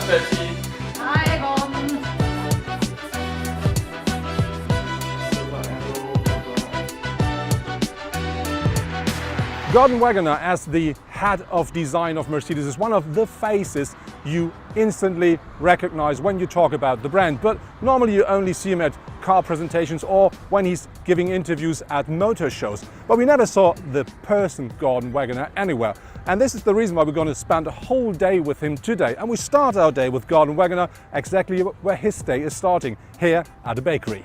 Betty. Hi, Gorden. Gorden Wagener, as the head of design of Mercedes, is one of the faces you instantly recognize when you talk about the brand. But normally you only see him at car presentations or when he's giving interviews at motor shows. But we never saw the person Gorden Wagener anywhere. And this is the reason why we're going to spend a whole day with him today. And we start our day with Gorden Wagener exactly where his day is starting, here at the bakery.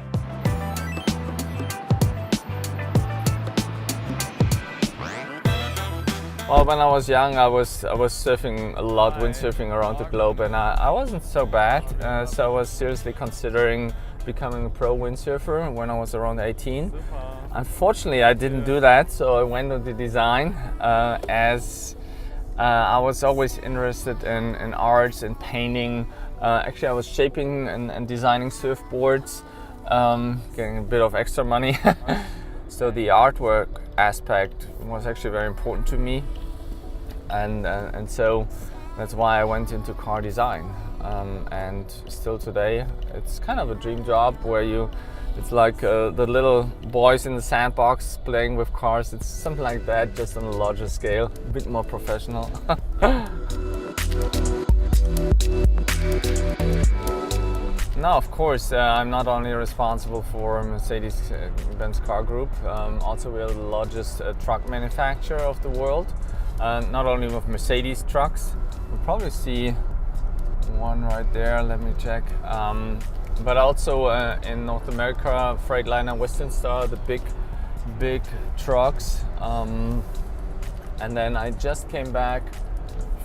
Well, when I was young, I was surfing a lot, windsurfing around the globe, and I wasn't so bad. So I was seriously considering becoming a pro windsurfer when I was around 18. Unfortunately, I didn't do that, so I went into design as I was always interested in arts and painting. Actually, I was shaping and designing surfboards, getting a bit of extra money. So the artwork aspect was actually very important to me, and so that's why I went into car design. And still today, it's kind of a dream job where it's like the little boys in the sandbox playing with cars. It's something like that, just on a larger scale, a bit more professional. Now, of course, I'm not only responsible for Mercedes-Benz car group, also we are the largest truck manufacturer of the world, not only with Mercedes trucks. You'll probably see one right there, let me check, but also in North America, Freightliner, Western Star, the big trucks, and then I just came back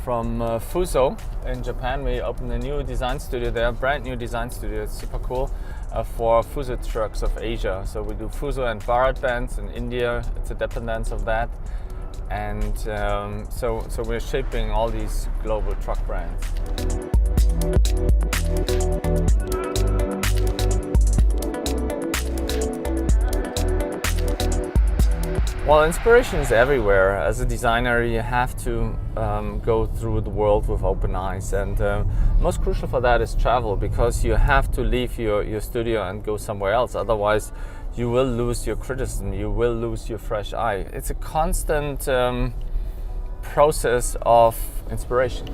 from Fuso in Japan. We opened a new design studio there, brand new design studio. It's super cool for Fuso trucks of Asia. So we do Fuso and Bharat-Benz in India. It's a dependence of that, and so we're shaping all these global truck brands. Well, inspiration is everywhere. As a designer, you have to go through the world with open eyes, and most crucial for that is travel, because you have to leave your studio and go somewhere else. Otherwise, you will lose your criticism, you will lose your fresh eye. It's a constant process of inspiration.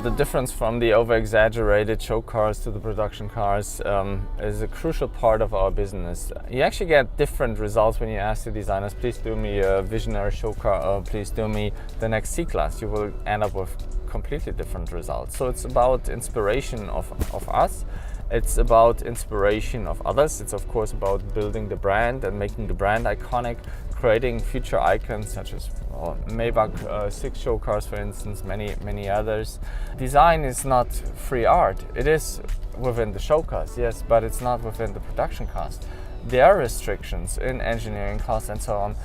The difference from the over-exaggerated show cars to the production cars is a crucial part of our business. You actually get different results when you ask the designers, please do me a visionary show car, or please do me the next C-Class. You will end up with completely different results. So it's about inspiration of us. It's about inspiration of others. It's of course about building the brand and making the brand iconic, creating future icons such as Maybach 6 show cars, for instance, many others. Design is not free art. It is within the show cars, yes, but it's not within the production cost. There are restrictions in engineering costs and so on.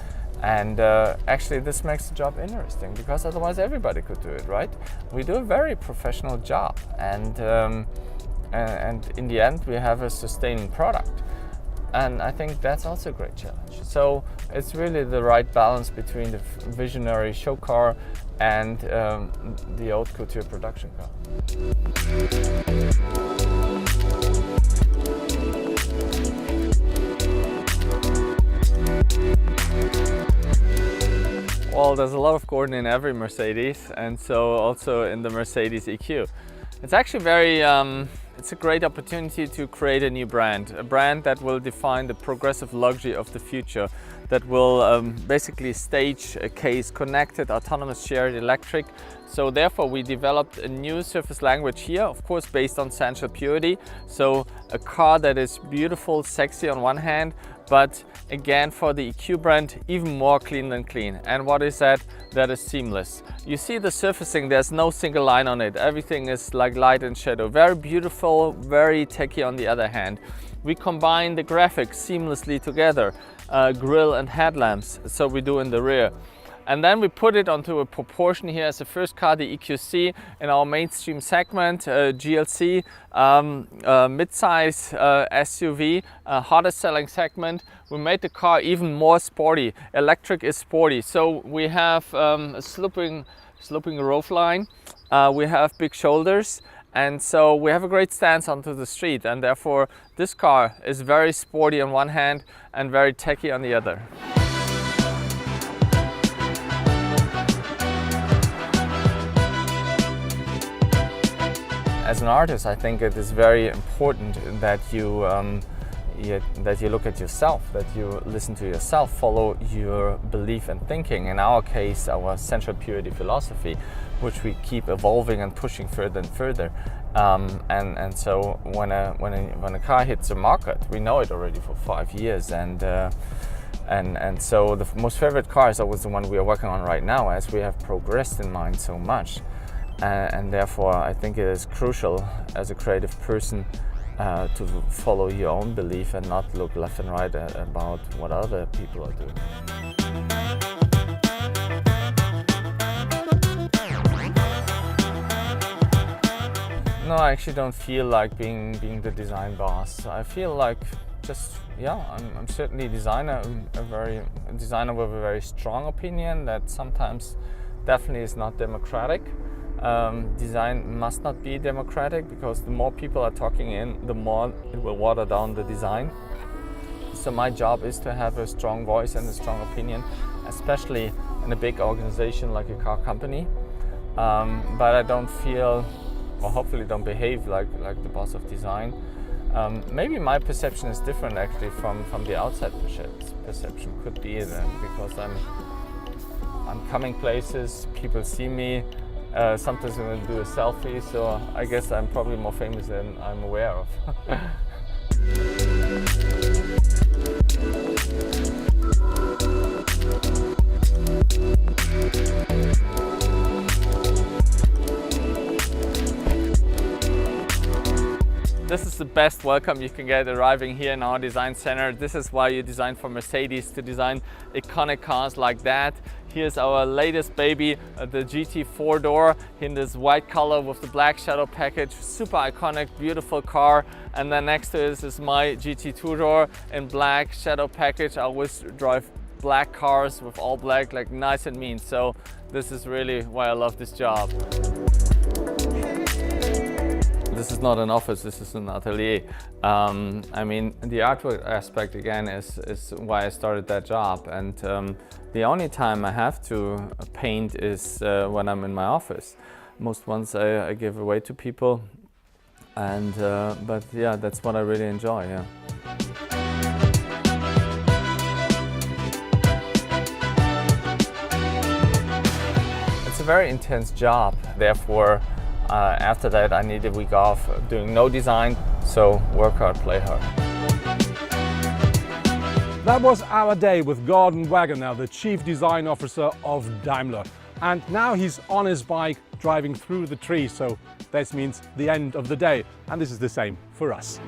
And actually this makes the job interesting, because otherwise everybody could do it, right? We do a very professional job, and in the end we have a sustaining product. And I think that's also a great challenge. So it's really the right balance between the visionary show car and the haute couture production car. Well, there's a lot of Gorden in every Mercedes, and so also in the Mercedes EQ. It's actually it's a great opportunity to create a new brand, a brand that will define the progressive luxury of the future, that will basically stage a case connected, autonomous, shared, electric. So therefore we developed a new surface language here, of course based on sensual purity. So a car that is beautiful, sexy on one hand, but again for the EQ brand, even more clean than clean. And what is that? That is seamless. You see the surfacing, there's no single line on it. Everything is like light and shadow. Very beautiful, very techy on the other hand. We combine the graphics seamlessly together, grille and headlamps, so we do in the rear. And then we put it onto a proportion here as the first car, the EQC, in our mainstream segment, GLC, mid-size SUV, hottest selling segment. We made the car even more sporty. Electric is sporty. So we have a sloping sloping roof line. We have big shoulders, and so we have a great stance onto the street, and therefore this car is very sporty on one hand and very techy on the other. As an artist, I think it is very important that you look at yourself, that you listen to yourself, follow your belief and thinking. In our case, our central purity philosophy, which we keep evolving and pushing further and further. And so when a car hits the market, we know it already for 5 years, and so the most favorite car is always the one we are working on right now, as we have progressed in mind so much. And therefore, I think it is crucial as a creative person to follow your own belief and not look left and right about what other people are doing. No, I actually don't feel like being the design boss. I feel like I'm certainly a designer, a designer with a very strong opinion that sometimes definitely is not democratic. Design must not be democratic, because the more people are talking in, the more it will water down the design. So my job is to have a strong voice and a strong opinion, especially in a big organization like a car company. But I don't feel, or hopefully don't behave like the boss of design. Maybe my perception is different actually from the outside perception. Could be because I'm coming places, people see me. Sometimes I'm going to do a selfie, so I guess I'm probably more famous than I'm aware of. This is the best welcome you can get arriving here in our design center. This is why you design for Mercedes, to design iconic cars like that. Here's our latest baby, the GT 4-door in this white color with the black shadow package. Super iconic, beautiful car. And then next to it is my GT 2-door in black shadow package. I always drive black cars with all black, like nice and mean. So this is really why I love this job. This is not an office, this is an atelier. I mean, the artwork aspect again is why I started that job, and the only time I have to paint is when I'm in my office. Most ones I give away to people, and but yeah, that's what I really enjoy. Yeah. It's a very intense job, therefore. After that, I need a week off doing no design, so work hard, play hard. That was our day with Gorden Wagener, the Chief Design Officer of Daimler. And now he's on his bike driving through the trees, so that means the end of the day. And this is the same for us.